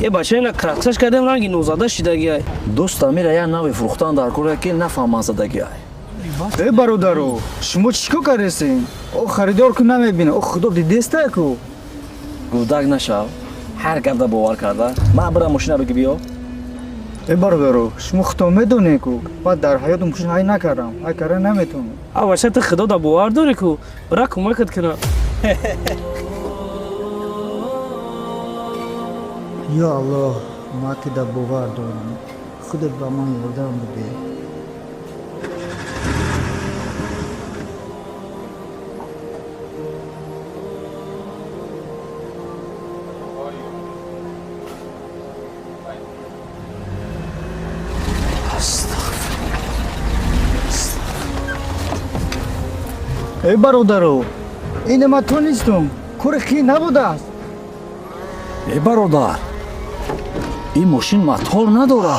یه بچه اینا کرکسش کردیم رنگی نوزاده شیدگی های دوستم میره یه نوی فروختن در کوره که نفهمن زدگی های. ای برادرو شما چیکار کردین؟ او خریدار که نمیبینه او خدا دیدسته کو. گودک نشو. هر گرده باور کرده. من برم ماشین بگی بیا. ای برادرو شما خدا میدونی کو. بعد در حیات ماشین های نکردم. های کاره نمیتونم. او بچه تو خدا دا باور داری کو برای کمکت کنه. یا الله ما که در باور دارم. خودت با من یاردم بده. ای برادرو این ما تو نیستم کور کی نبوده است. ای برادر این ماشین مطور نداره.